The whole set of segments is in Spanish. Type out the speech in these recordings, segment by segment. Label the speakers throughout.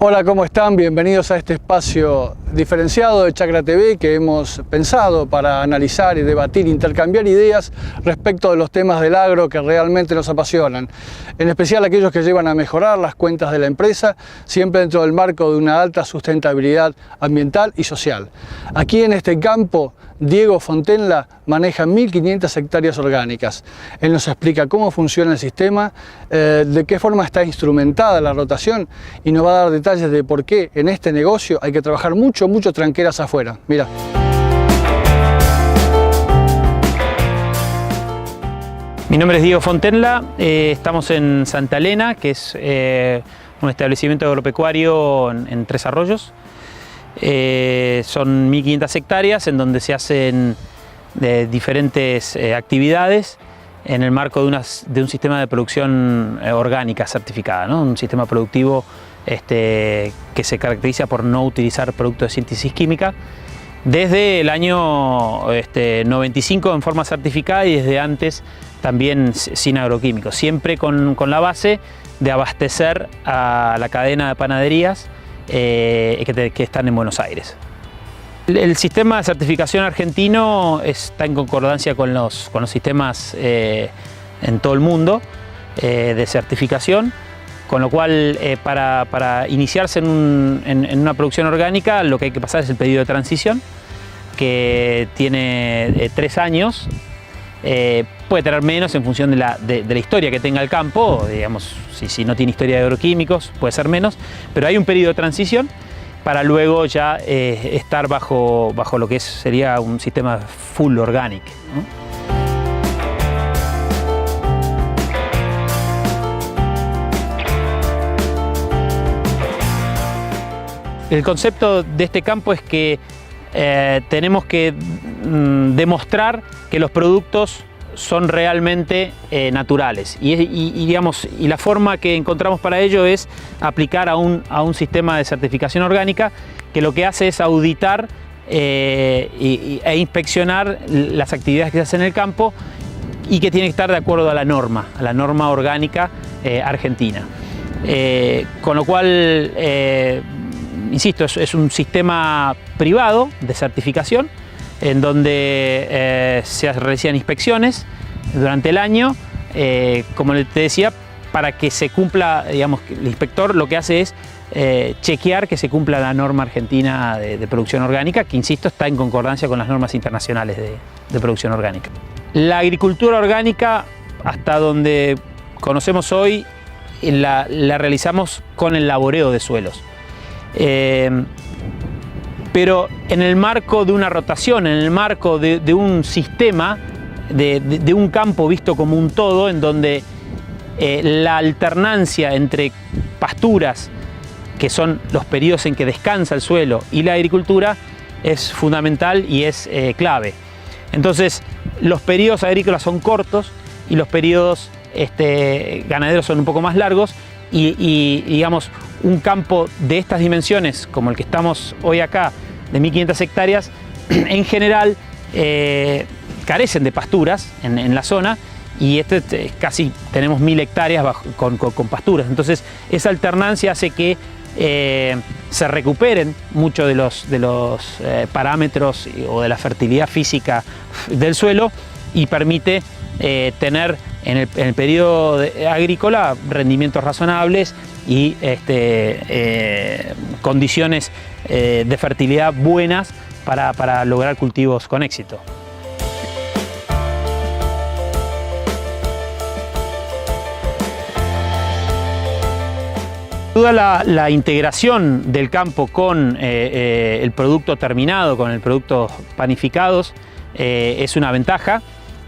Speaker 1: Hola, ¿cómo están? Bienvenidos a este espacio diferenciado de Chacra TV que hemos pensado para analizar y debatir, intercambiar ideas respecto de los temas del agro que realmente nos apasionan, en especial aquellos que llevan a mejorar las cuentas de la empresa, siempre dentro del marco de una alta sustentabilidad ambiental y social. Aquí en este campo, Diego Fontenla maneja 1.500 hectáreas orgánicas. Él nos explica cómo funciona el sistema, de qué forma está instrumentada la rotación y nos va a dar detalles de por qué en este negocio hay que trabajar mucho tranqueras afuera. Mira.
Speaker 2: Mi nombre es Diego Fontenla, estamos en Santa Elena, que es un establecimiento agropecuario en Tres Arroyos. Son 1.500 hectáreas en donde se hacen diferentes actividades en el marco de un sistema de producción orgánica certificada, ¿no? Un sistema productivo que se caracteriza por no utilizar productos de síntesis química desde el año 95 en forma certificada y desde antes también sin agroquímicos, siempre con la base de abastecer a la cadena de panaderías que están en Buenos Aires. El sistema de certificación argentino está en concordancia con los sistemas en todo el mundo de certificación, con lo cual para iniciarse en una producción orgánica lo que hay que pasar es el periodo de transición, que tiene 3 años. Puede tener menos en función de la historia que tenga el campo, digamos, si no tiene historia de agroquímicos puede ser menos, pero hay un periodo de transición para luego ya estar bajo lo que sería un sistema full organic, ¿no? El concepto de este campo es que tenemos que demostrar que los productos son realmente naturales y la forma que encontramos para ello es aplicar a un sistema de certificación orgánica que lo que hace es auditar e inspeccionar las actividades que se hacen en el campo y que tiene que estar de acuerdo a la norma orgánica argentina. Con lo cual, insisto, es un sistema privado de certificación en donde se realizan inspecciones durante el año, como te decía, para que se cumpla, digamos, el inspector lo que hace es chequear que se cumpla la norma argentina de producción orgánica, que insisto está en concordancia con las normas internacionales de producción orgánica. La agricultura orgánica, hasta donde conocemos hoy, la realizamos con el laboreo de suelos. Pero en el marco de una rotación, en el marco de un sistema, de un campo visto como un todo, en donde la alternancia entre pasturas, que son los periodos en que descansa el suelo, y la agricultura es fundamental y es clave. Entonces, los periodos agrícolas son cortos y los periodos ganaderos son un poco más largos y digamos, un campo de estas dimensiones, como el que estamos hoy acá, de 1.500 hectáreas, en general carecen de pasturas en la zona y casi tenemos 1.000 hectáreas con pasturas. Entonces, esa alternancia hace que se recuperen muchos de los parámetros o de la fertilidad física del suelo y permite tener en el periodo agrícola rendimientos razonables y condiciones de fertilidad buenas para lograr cultivos con éxito. Sin duda la integración del campo con el producto terminado, con el producto panificados, es una ventaja.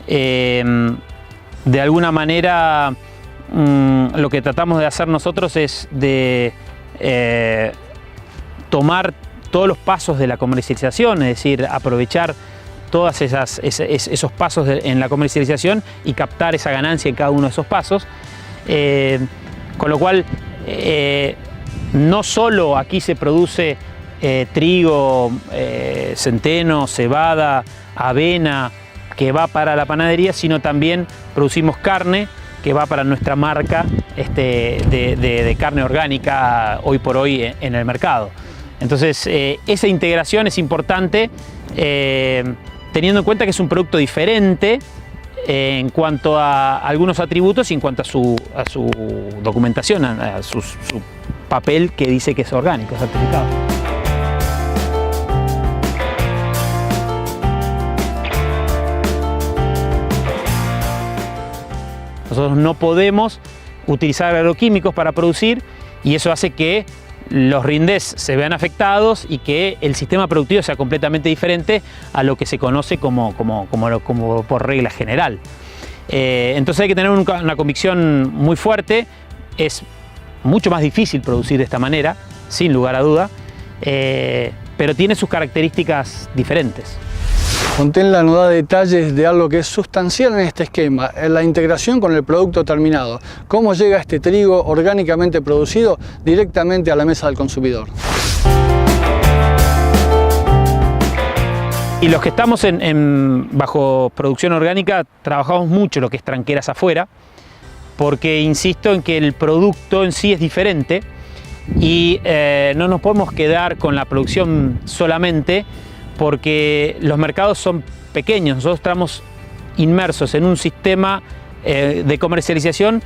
Speaker 2: De alguna manera lo que tratamos de hacer nosotros es de tomar todos los pasos de la comercialización, es decir, aprovechar todos esos pasos en la comercialización y captar esa ganancia en cada uno de esos pasos, con lo cual no solo aquí se produce trigo, centeno, cebada, avena, que va para la panadería, sino también producimos carne que va para nuestra marca de carne orgánica hoy por hoy en el mercado. Entonces, esa integración es importante, teniendo en cuenta que es un producto diferente en cuanto a algunos atributos y en cuanto a su documentación, a su papel que dice que es orgánico, certificado. Nosotros no podemos utilizar agroquímicos para producir y eso hace que los rindes se vean afectados y que el sistema productivo sea completamente diferente a lo que se conoce como por regla general. Entonces hay que tener una convicción muy fuerte. Es mucho más difícil producir de esta manera, sin lugar a duda, pero tiene sus características diferentes.
Speaker 1: Contenla nos da detalles de algo que es sustancial en este esquema, en la integración con el producto terminado. ¿Cómo llega este trigo orgánicamente producido directamente a la mesa del consumidor?
Speaker 2: Y los que estamos bajo producción orgánica trabajamos mucho lo que es tranqueras afuera, porque insisto en que el producto en sí es diferente y no nos podemos quedar con la producción solamente, porque los mercados son pequeños. Nosotros estamos inmersos en un sistema de comercialización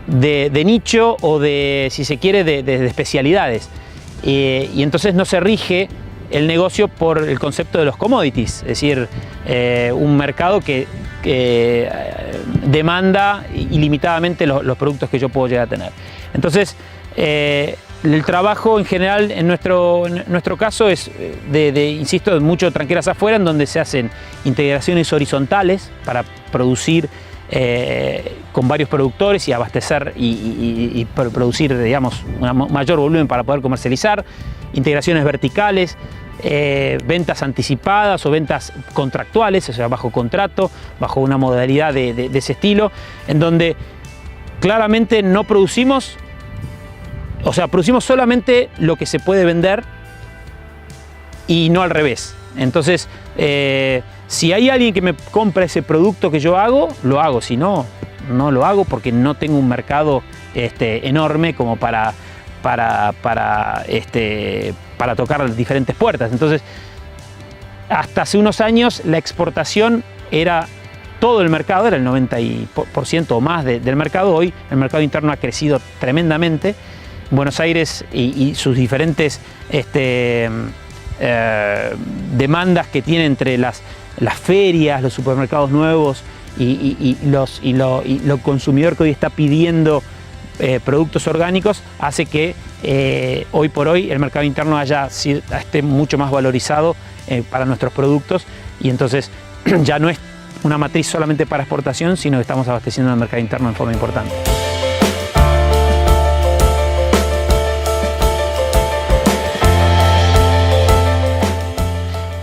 Speaker 2: de nicho o si se quiere, de especialidades. Y entonces no se rige el negocio por el concepto de los commodities, es decir, un mercado que demanda ilimitadamente los productos que yo puedo llegar a tener. Entonces, el trabajo en general en nuestro caso es insisto, de mucho tranqueras afuera, en donde se hacen integraciones horizontales para producir con varios productores y abastecer y producir, digamos, un mayor volumen para poder comercializar, integraciones verticales, ventas anticipadas o ventas contractuales, o sea, bajo contrato, bajo una modalidad de ese estilo, en donde claramente no producimos, o sea, producimos solamente lo que se puede vender y no al revés. Entonces, si hay alguien que me compra ese producto que yo hago, lo hago. Si no, no lo hago porque no tengo un mercado enorme como para tocar diferentes puertas. Entonces, hasta hace unos años la exportación era todo el mercado, era el 90% o más del mercado. Hoy el mercado interno ha crecido tremendamente. Buenos Aires y sus diferentes demandas que tiene entre las ferias, los supermercados nuevos y lo consumidor que hoy está pidiendo productos orgánicos, hace que hoy por hoy el mercado interno esté mucho más valorizado para nuestros productos, y entonces ya no es una matriz solamente para exportación, sino que estamos abasteciendo el mercado interno en forma importante.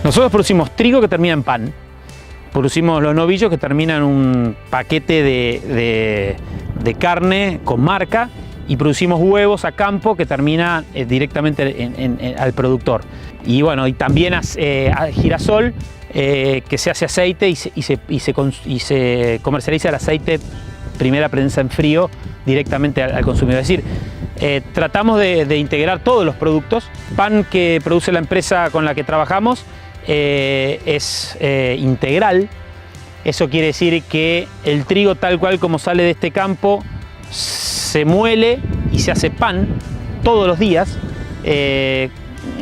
Speaker 2: Nosotros producimos trigo que termina en pan, producimos los novillos que terminan en un paquete de carne con marca, y producimos huevos a campo que termina directamente al productor. Y bueno, y también girasol, que se hace aceite y se comercializa el aceite primera prensa en frío directamente al consumidor. Es decir, tratamos de integrar todos los productos. Pan que produce la empresa con la que trabajamos es integral. Eso quiere decir que el trigo tal cual como sale de este campo se muele y se hace pan todos los días.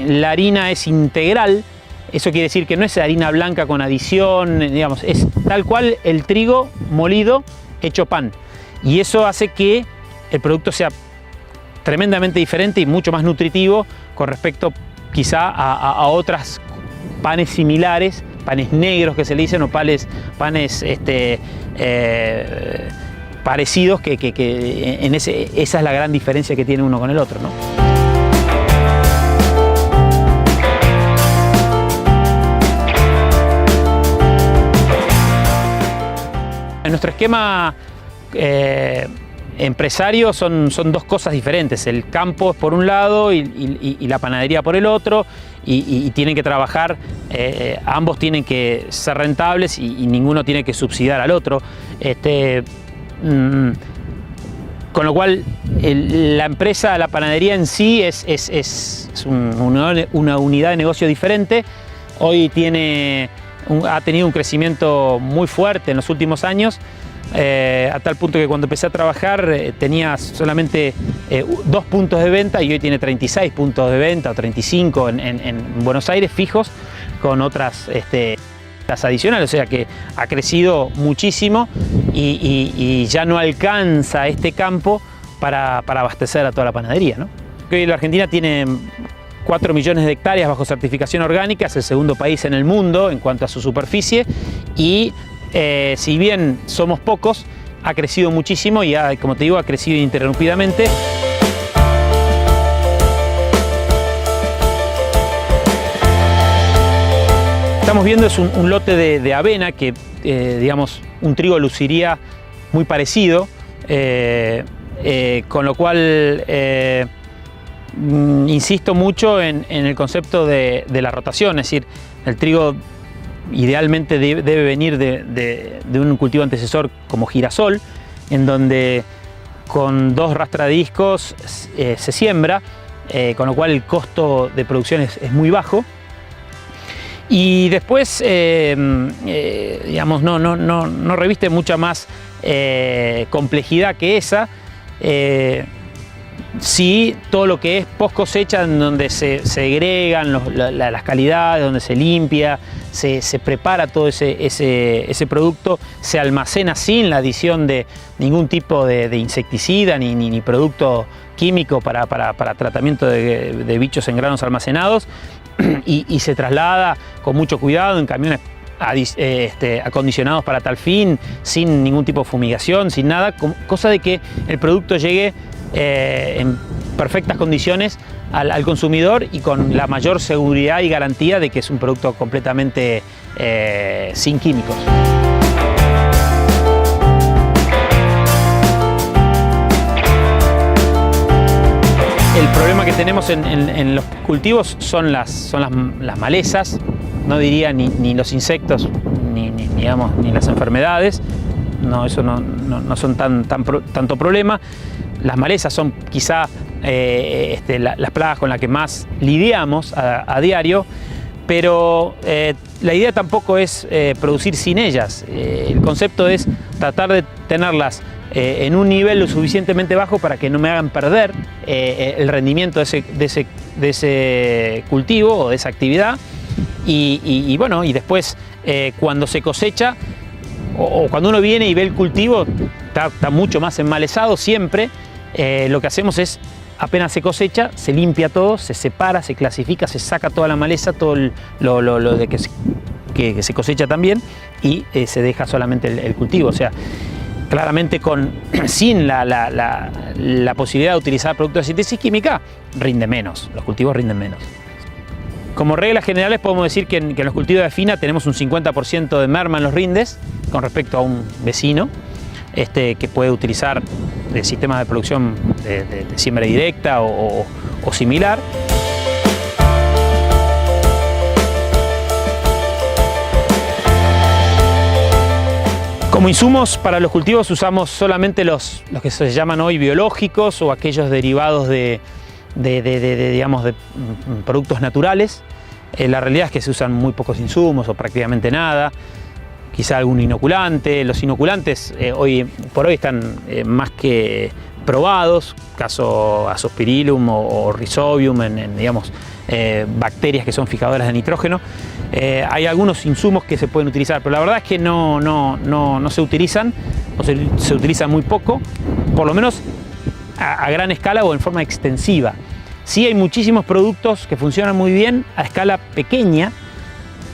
Speaker 2: La harina es integral. Eso quiere decir que no es harina blanca con adición, digamos, es tal cual el trigo molido hecho pan. Y eso hace que el producto sea tremendamente diferente y mucho más nutritivo con respecto quizá a otras panes similares, panes negros que se le dicen, o panes parecidos, esa es la gran diferencia que tiene uno con el otro, ¿no? En nuestro esquema empresario son dos cosas diferentes. El campo es por un lado y la panadería por el otro, y tienen que trabajar, ambos tienen que ser rentables y ninguno tiene que subsidiar al otro. Con lo cual, la empresa, la panadería en sí es una unidad de negocio diferente. Hoy ha tenido un crecimiento muy fuerte en los últimos años, a tal punto que cuando empecé a trabajar tenía solamente 2 puntos de venta y hoy tiene 36 puntos de venta o 35 en Buenos Aires fijos, con otras adicionales, o sea que ha crecido muchísimo y ya no alcanza este campo para abastecer a toda la panadería, ¿no? Hoy la Argentina tiene 4 millones de hectáreas bajo certificación orgánica, es el segundo país en el mundo en cuanto a su superficie y si bien somos pocos, ha crecido muchísimo y como te digo, ha crecido ininterrumpidamente. Estamos viendo es un lote de avena que, digamos, un trigo luciría muy parecido, con lo cual insisto mucho en el concepto de la rotación, es decir, el trigo idealmente debe venir de un cultivo antecesor como girasol, en donde con 2 rastradiscos se siembra, con lo cual el costo de producción es muy bajo. Y después, digamos, no reviste mucha más complejidad que esa. Sí, todo lo que es post cosecha, en donde se segregan las calidades, donde se limpia, se prepara todo ese producto, se almacena sin la adición de ningún tipo de insecticida ni producto químico para tratamiento de bichos en granos almacenados. Y se traslada con mucho cuidado en camiones acondicionados para tal fin, sin ningún tipo de fumigación, sin nada, cosa de que el producto llegue en perfectas condiciones al consumidor y con la mayor seguridad y garantía de que es un producto completamente sin químicos. El problema que tenemos en los cultivos son las malezas, no diría ni los insectos ni las enfermedades, no, eso no son tanto problema. Las malezas son quizá las plagas con las que más lidiamos a diario, pero la idea tampoco es producir sin ellas. El concepto es tratar de tenerlas en un nivel lo suficientemente bajo para que no me hagan perder el rendimiento de ese cultivo o de esa actividad. Y bueno, y después cuando se cosecha o cuando uno viene y ve el cultivo, está mucho más enmalezado siempre. Lo que hacemos es, apenas se cosecha, se limpia todo, se separa, se clasifica, se saca toda la maleza, todo lo de que se cosecha también, y se deja solamente el cultivo. O sea, claramente sin la posibilidad de utilizar productos de síntesis química, rinde menos, los cultivos rinden menos. Como reglas generales podemos decir que en los cultivos de fina tenemos un 50% de merma en los rindes con respecto a un vecino que puede utilizar sistemas de producción de siembra directa o similar. Como insumos para los cultivos usamos solamente los que se llaman hoy biológicos o aquellos derivados de productos naturales. La realidad es que se usan muy pocos insumos o prácticamente nada, quizá algún inoculante. Los inoculantes hoy por hoy están más que probados, caso Azospirillum o Rhizobium, digamos, bacterias que son fijadoras de nitrógeno. Hay algunos insumos que se pueden utilizar, pero la verdad es que no se utilizan, o se utilizan muy poco, por lo menos a gran escala o en forma extensiva. Sí hay muchísimos productos que funcionan muy bien a escala pequeña,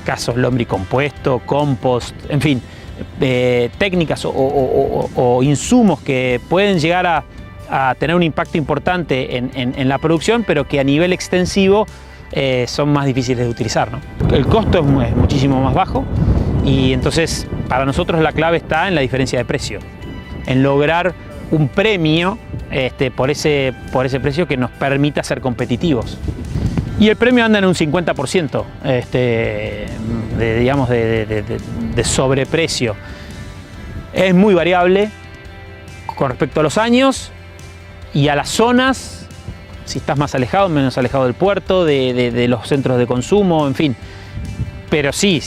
Speaker 2: casos lombricompuesto, compost, en fin, técnicas o insumos que pueden llegar a tener un impacto importante en la producción, pero que a nivel extensivo son más difíciles de utilizar, ¿no? El costo es muchísimo más bajo y entonces para nosotros la clave está en la diferencia de precio, en lograr un premio por ese precio que nos permita ser competitivos. Y el premio anda en un 50% de sobreprecio. Es muy variable, con respecto a los años y a las zonas, si estás más alejado, menos alejado del puerto, de los centros de consumo, en fin. Pero sí,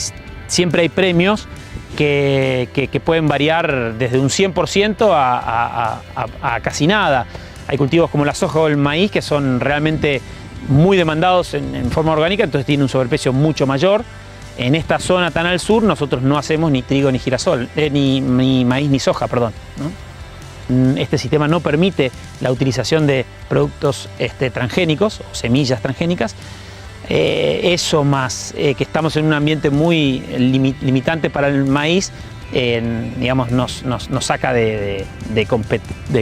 Speaker 2: siempre hay premios que pueden variar desde un 100% a casi nada. Hay cultivos como la soja o el maíz que son realmente muy demandados en forma orgánica, entonces tienen un sobreprecio mucho mayor. En esta zona tan al sur nosotros no hacemos ni trigo ni girasol, ni maíz ni soja, perdón, ¿no? Este sistema no permite la utilización de productos transgénicos o semillas transgénicas. Eso más que estamos en un ambiente muy limitante para el maíz, digamos, nos saca de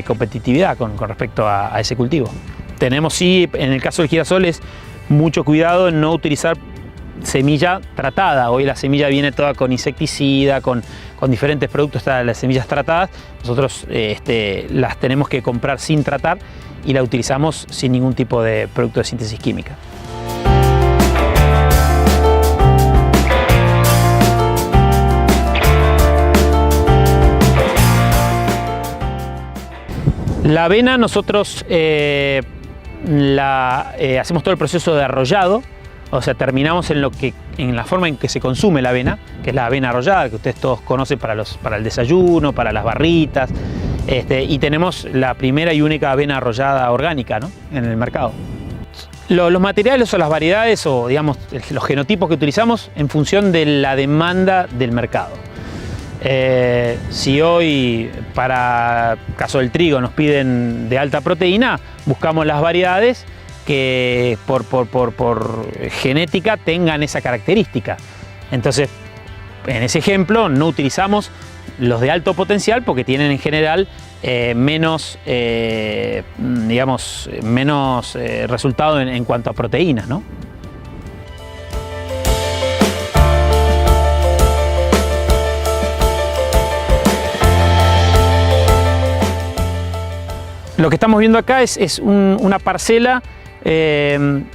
Speaker 2: competitividad con respecto a ese cultivo. Tenemos, sí, en el caso del girasol es mucho cuidado en no utilizar semilla tratada. Hoy la semilla viene toda con insecticida, con diferentes productos, las semillas tratadas. Nosotros las tenemos que comprar sin tratar y la utilizamos sin ningún tipo de producto de síntesis química. La avena nosotros hacemos todo el proceso de arrollado, o sea, terminamos en la forma en que se consume la avena, que es la avena arrollada, que ustedes todos conocen para el desayuno, para las barritas, y tenemos la primera y única avena arrollada orgánica, ¿no?, en el mercado. Los materiales o las variedades o digamos los genotipos que utilizamos en función de la demanda del mercado. Si hoy, para caso del trigo, nos piden de alta proteína, buscamos las variedades que por genética tengan esa característica. Entonces, en ese ejemplo, no utilizamos los de alto potencial porque tienen en general menos resultado en cuanto a proteínas, ¿no? Lo que estamos viendo acá es una parcela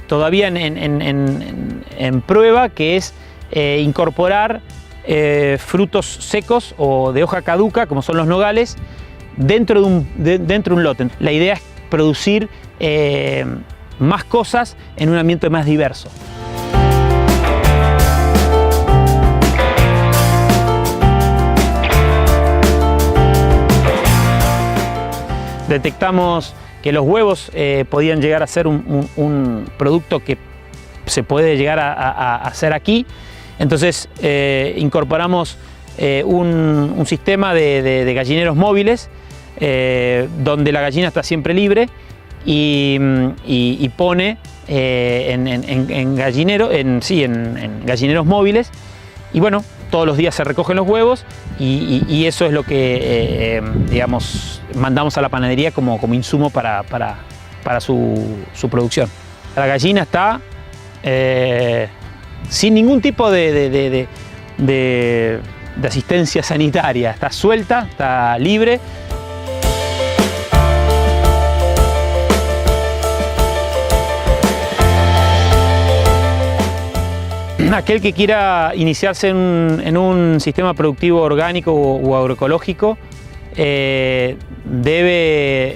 Speaker 2: todavía en prueba, que es incorporar frutos secos o de hoja caduca, como son los nogales, dentro de un lote. La idea es producir más cosas en un ambiente más diverso. Detectamos que los huevos podían llegar a ser un producto que se puede llegar a hacer aquí. Entonces incorporamos un sistema de gallineros móviles donde la gallina está siempre libre y pone en gallineros móviles, y bueno, todos los días se recogen los huevos y eso es lo que digamos, mandamos a la panadería como insumo para su producción. La gallina está sin ningún tipo de asistencia sanitaria, está suelta, está libre. Aquel que quiera iniciarse en un sistema productivo orgánico o agroecológico debe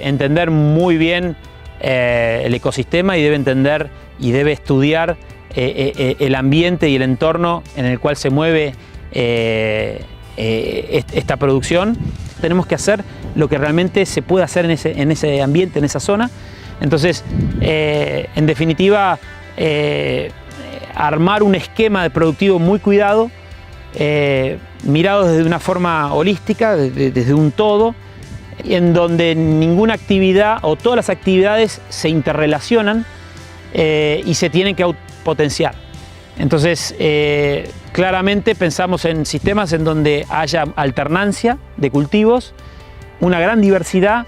Speaker 2: entender muy bien el ecosistema y debe entender y debe estudiar el ambiente y el entorno en el cual se mueve esta producción. Tenemos que hacer lo que realmente se puede hacer en ese ambiente, en esa zona. Entonces, en definitiva, armar un esquema de productivo muy cuidado, mirado desde una forma holística, desde un todo, en donde ninguna actividad o todas las actividades se interrelacionan y se tienen que potenciar. Entonces, claramente pensamos en sistemas en donde haya alternancia de cultivos, una gran diversidad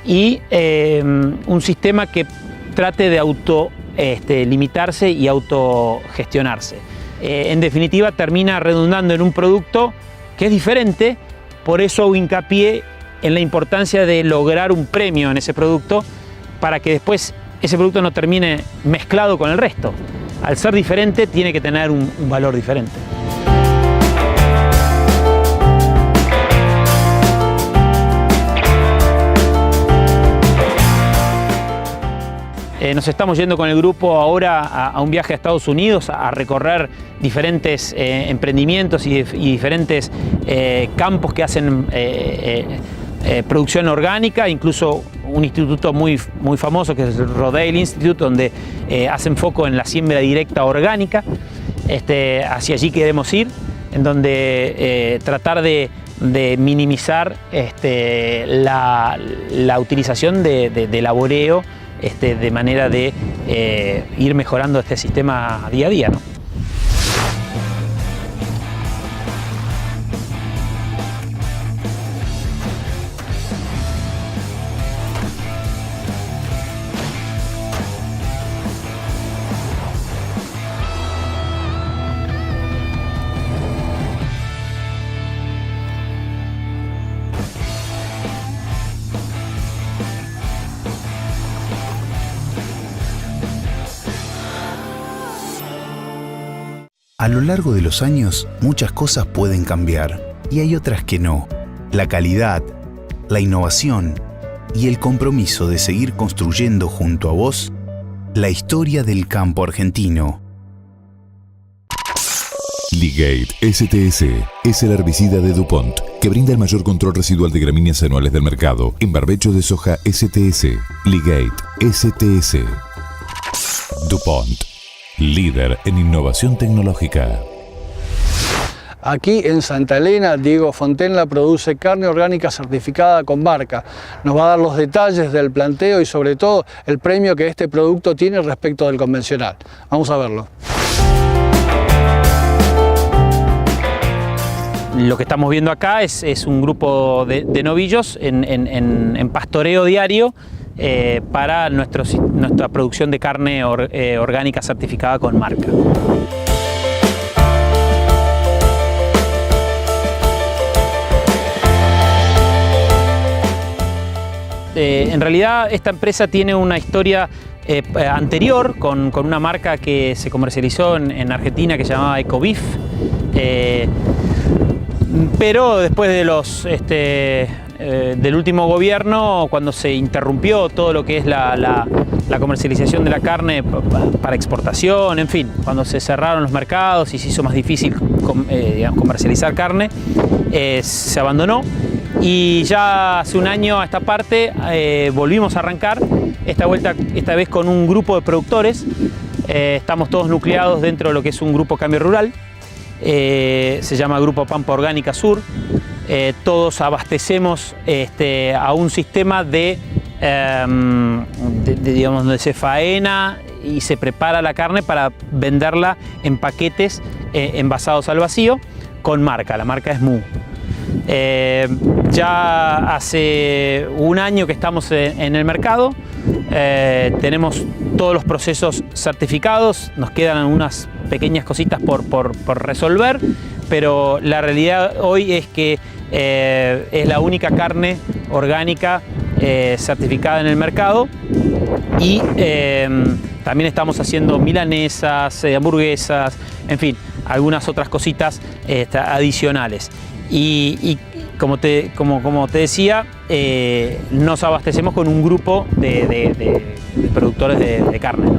Speaker 2: y un sistema que trate de limitarse y autogestionarse. En definitiva, termina redundando en un producto que es diferente, por eso hago hincapié en la importancia de lograr un premio en ese producto para que después ese producto no termine mezclado con el resto. Al ser diferente, tiene que tener un valor diferente. Nos estamos yendo con el grupo ahora a un viaje a Estados Unidos a recorrer diferentes emprendimientos y diferentes campos que hacen producción orgánica, incluso un instituto muy famoso que es el Rodale Institute, donde hacen foco en la siembra directa orgánica. Hacia allí queremos ir, en donde tratar de minimizar la utilización de laboreo, de manera de ir mejorando este sistema día a día, ¿no?
Speaker 3: A lo largo de los años, muchas cosas pueden cambiar y hay otras que no. La calidad, la innovación y el compromiso de seguir construyendo junto a vos la historia del campo argentino.
Speaker 4: Ligate STS es el herbicida de DuPont que brinda el mayor control residual de gramíneas anuales del mercado en barbecho de soja STS. Ligate STS. DuPont, líder en innovación tecnológica.
Speaker 1: Aquí en Santa Elena, Diego Fontenla produce carne orgánica certificada con marca. Nos va a dar los detalles del planteo y sobre todo el premio que este producto tiene respecto del convencional. Vamos a verlo.
Speaker 2: Lo que estamos viendo acá es un grupo de novillos en pastoreo diario para nuestra producción de carne orgánica certificada con marca. En realidad esta empresa tiene una historia anterior con una marca que se comercializó en Argentina que se llamaba Ecobif, pero después de del último gobierno, cuando se interrumpió todo lo que es la comercialización de la carne para exportación, en fin, cuando se cerraron los mercados y se hizo más difícil comercializar carne, se abandonó. Y ya hace un año a esta parte volvimos a arrancar, esta vez con un grupo de productores. Estamos todos nucleados dentro de lo que es un grupo Cambio Rural, se llama Grupo Pampa Orgánica Sur. Todos abastecemos a un sistema digamos, donde se faena y se prepara la carne para venderla en paquetes envasados al vacío con marca. La marca es MU. Ya hace un año que estamos en el mercado, tenemos todos los procesos certificados, nos quedan unas pequeñas cositas por resolver, pero la realidad hoy es que es la única carne orgánica certificada en el mercado y también estamos haciendo milanesas, hamburguesas, en fin, algunas otras cositas adicionales. Y como te decía, nos abastecemos con un grupo de productores de carne.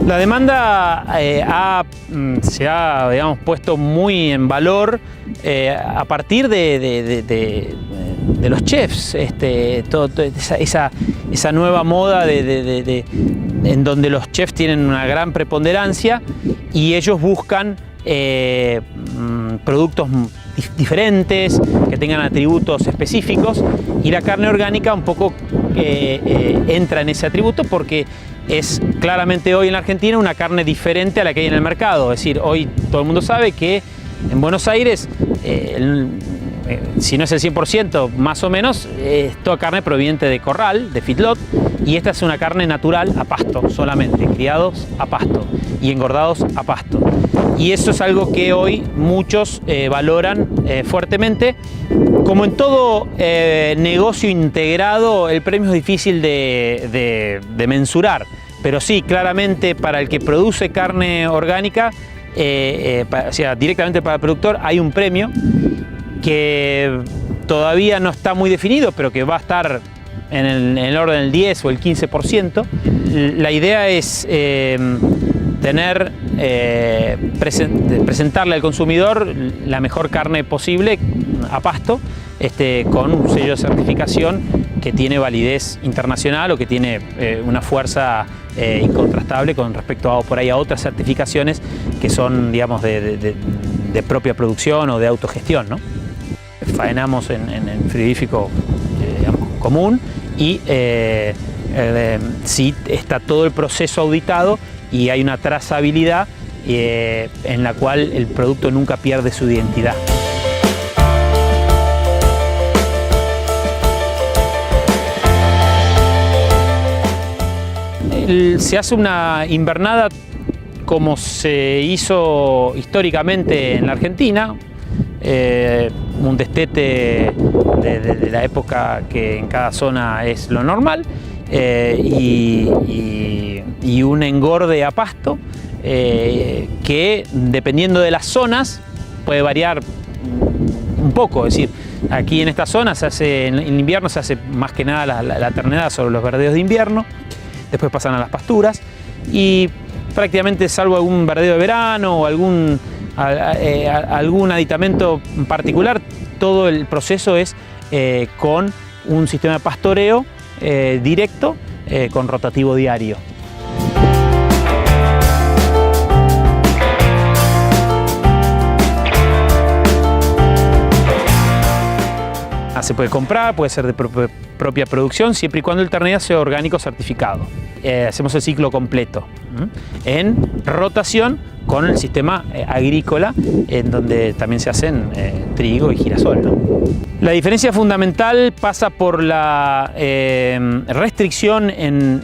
Speaker 2: La demanda se ha, digamos, puesto muy en valor a partir de los chefs, esa nueva moda en donde los chefs tienen una gran preponderancia y ellos buscan productos diferentes, que tengan atributos específicos, y la carne orgánica un poco entra en ese atributo porque es claramente hoy en la Argentina una carne diferente a la que hay en el mercado. Es decir, hoy todo el mundo sabe que en Buenos Aires, si no es el 100%, más o menos, es toda carne proveniente de corral, de feedlot, y esta es una carne natural a pasto solamente, criados a pasto y engordados a pasto. Y eso es algo que hoy muchos valoran fuertemente. Como en todo negocio integrado, el premio es difícil de mensurar, pero sí, claramente para el que produce carne orgánica, o sea, directamente para el productor, hay un premio que todavía no está muy definido, pero que va a estar en el orden del 10 o el 15%. La idea es presentarle al consumidor la mejor carne posible a pasto, con un sello de certificación que tiene validez internacional o que tiene una fuerza incontrastable con respecto a, por ahí, a otras certificaciones que son, digamos, de propia producción o de autogestión, ¿no? Faenamos en frigorífico digamos, común y sí está todo el proceso auditado y hay una trazabilidad en la cual el producto nunca pierde su identidad. Se hace una invernada como se hizo históricamente en la Argentina, un destete de la época que en cada zona es lo normal, y un engorde a pasto que, dependiendo de las zonas, puede variar un poco. Es decir, aquí en esta zona se hace, en invierno se hace más que nada la terneda sobre los verdeos de invierno, después pasan a las pasturas y prácticamente, salvo algún verdeo de verano o algún aditamento particular, todo el proceso es con un sistema de pastoreo directo con rotativo diario. Se puede comprar, puede ser de propia producción, siempre y cuando el ternera sea orgánico certificado. Hacemos el ciclo completo en rotación con el sistema agrícola, en donde también se hacen trigo y girasol, ¿no? La diferencia fundamental pasa por la restricción en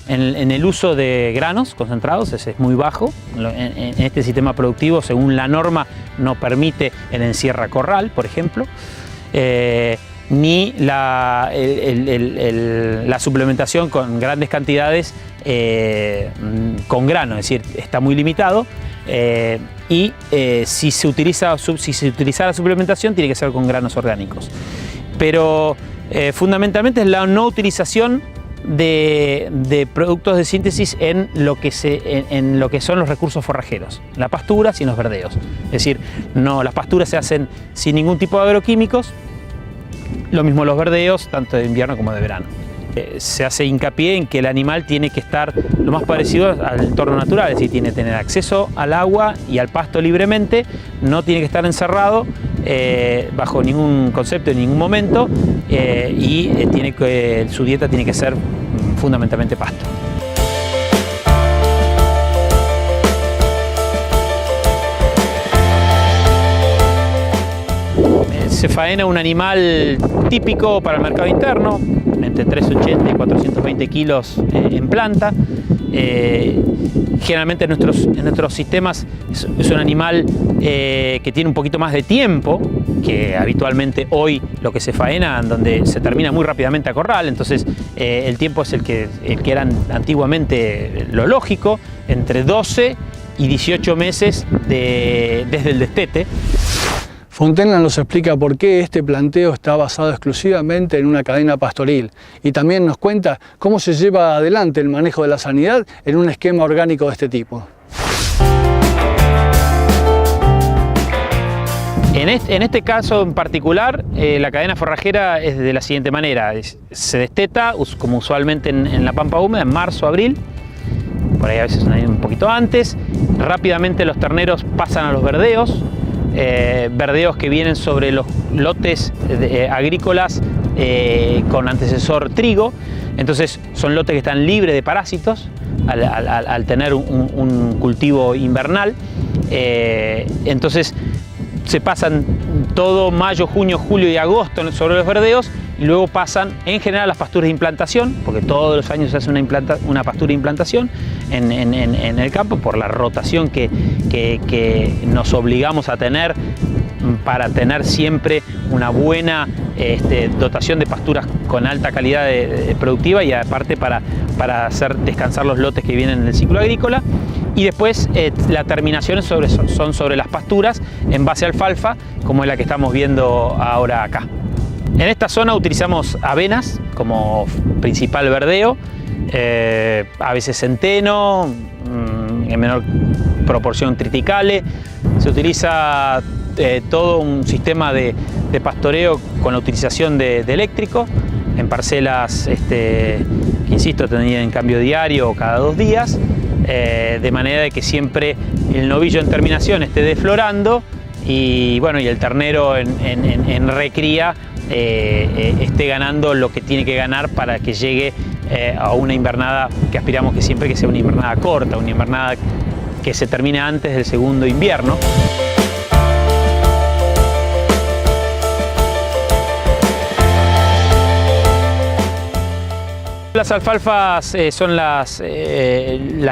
Speaker 2: el uso de granos concentrados. Ese es muy bajo. En este sistema productivo, según la norma, no permite el encierra corral, por ejemplo. Ni la suplementación con grandes cantidades con grano, es decir, está muy limitado, y si se utiliza la suplementación, tiene que ser con granos orgánicos. Pero fundamentalmente es la no utilización de productos de síntesis en lo que son los recursos forrajeros, las pasturas y en los verdeos. Es decir, las pasturas se hacen sin ningún tipo de agroquímicos, lo mismo los verdeos, tanto de invierno como de verano. Se hace hincapié en que el animal tiene que estar lo más parecido al entorno natural, es decir, tiene que tener acceso al agua y al pasto libremente, no tiene que estar encerrado bajo ningún concepto en ningún momento, y su dieta tiene que ser fundamentalmente pasto. Se faena un animal típico para el mercado interno, entre 380 y 420 kilos en planta. Generalmente en nuestros sistemas es un animal que tiene un poquito más de tiempo que habitualmente hoy lo que se faena, donde se termina muy rápidamente a corral. Entonces el tiempo es el que era antiguamente lo lógico, entre 12 y 18 meses desde el destete.
Speaker 1: Fontena nos explica por qué este planteo está basado exclusivamente en una cadena pastoril y también nos cuenta cómo se lleva adelante el manejo de la sanidad en un esquema orgánico de este tipo.
Speaker 2: En este caso en particular, la cadena forrajera es de la siguiente manera. Se desteta, como usualmente en la pampa húmeda, en marzo, abril, por ahí a veces un poquito antes. Rápidamente los terneros pasan a los verdeos. Verdeos que vienen sobre los lotes agrícolas con antecesor trigo. Entonces son lotes que están libres de parásitos al tener un cultivo invernal. Entonces se pasan todo mayo, junio, julio y agosto sobre los verdeos, y luego pasan en general a las pasturas de implantación, porque todos los años se hace una pastura de implantación en el campo por la rotación que nos obligamos a tener para tener siempre una buena dotación de pasturas con alta calidad productiva, y aparte para hacer descansar los lotes que vienen en el ciclo agrícola. Y después la terminación son sobre las pasturas en base a alfalfa, como es la que estamos viendo ahora acá. En esta zona utilizamos avenas como principal verdeo, a veces centeno, en menor proporción triticale. Se utiliza todo un sistema de pastoreo con la utilización de eléctrico en parcelas, insisto, tendrían cambio diario o cada 2 días, de manera de que siempre el novillo en terminación esté deflorando y, bueno, y el ternero en recría esté ganando lo que tiene que ganar para que llegue a una invernada que aspiramos que siempre que sea una invernada corta, una invernada que se termine antes del segundo invierno. Las alfalfas son las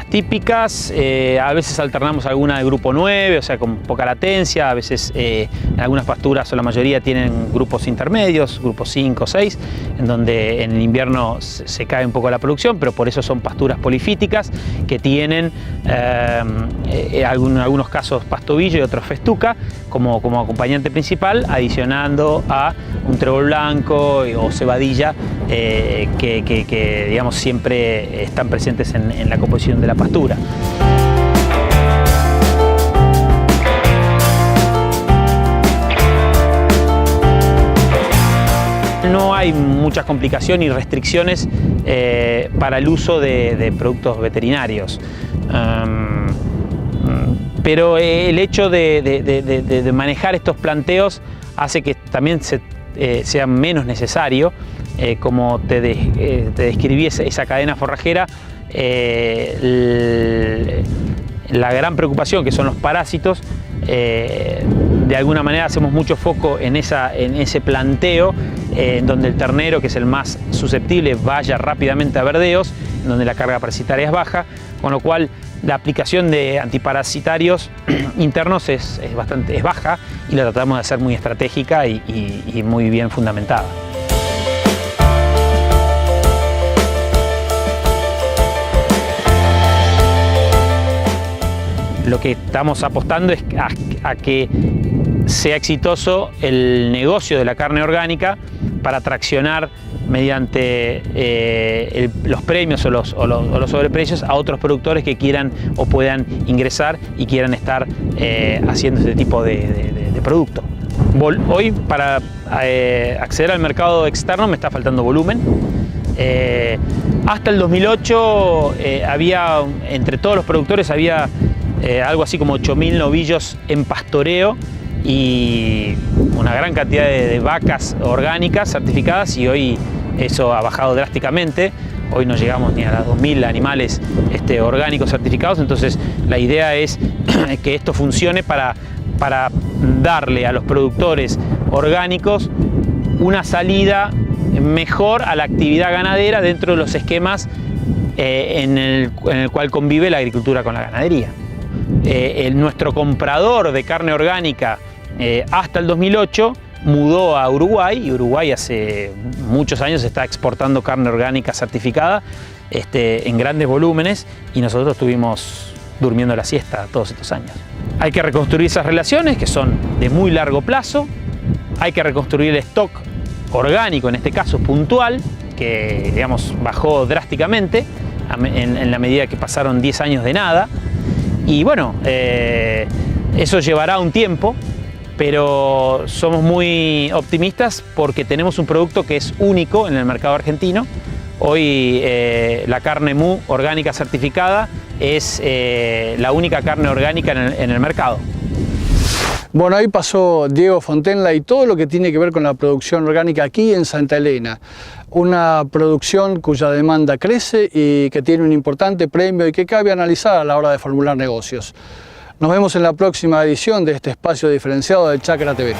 Speaker 2: típicas, a veces alternamos alguna de grupo 9, o sea, con poca latencia, a veces en algunas pasturas o la mayoría tienen grupos intermedios, grupos 5 o 6, en donde en el invierno se cae un poco la producción, pero por eso son pasturas polifíticas que tienen en algunos casos pastobillo y otros festuca como acompañante principal, adicionando a un trébol blanco o cebadilla que digamos siempre están presentes en la composición de la pastura. No hay muchas complicaciones y restricciones para el uso de productos veterinarios. Pero el hecho de manejar estos planteos hace que también sea menos necesario, como te describí esa cadena forrajera, la gran preocupación que son los parásitos. De alguna manera hacemos mucho foco en ese planteo, en donde el ternero, que es el más susceptible, vaya rápidamente a verdeos, en donde la carga parasitaria es baja, con lo cual la aplicación de antiparasitarios internos es baja y la tratamos de hacer muy estratégica y muy bien fundamentada. Lo que estamos apostando es a que sea exitoso el negocio de la carne orgánica para traccionar mediante los premios o los sobreprecios a otros productores que quieran o puedan ingresar y quieran estar haciendo este tipo de producto. Hoy, para acceder al mercado externo, me está faltando volumen. Hasta el 2008 había, entre todos los productores, había algo así como 8.000 novillos en pastoreo y una gran cantidad de vacas orgánicas certificadas, y hoy eso ha bajado drásticamente. Hoy no llegamos ni a las 2.000 animales orgánicos certificados. Entonces la idea es que esto funcione para darle a los productores orgánicos una salida mejor a la actividad ganadera dentro de los esquemas en el cual convive la agricultura con la ganadería. Nuestro comprador de carne orgánica hasta el 2008 mudó a Uruguay, y Uruguay hace muchos años está exportando carne orgánica certificada en grandes volúmenes, y nosotros estuvimos durmiendo la siesta todos estos años. Hay que reconstruir esas relaciones que son de muy largo plazo, hay que reconstruir el stock orgánico, en este caso puntual, que digamos bajó drásticamente en la medida que pasaron 10 años de nada. Y bueno, eso llevará un tiempo, pero somos muy optimistas porque tenemos un producto que es único en el mercado argentino. Hoy la carne MU orgánica certificada es la única carne orgánica en el mercado.
Speaker 1: Bueno, ahí pasó Diego Fontenla y todo lo que tiene que ver con la producción orgánica aquí en Santa Elena. Una producción cuya demanda crece y que tiene un importante premio y que cabe analizar a la hora de formular negocios. Nos vemos en la próxima edición de este espacio diferenciado de Chacra TV.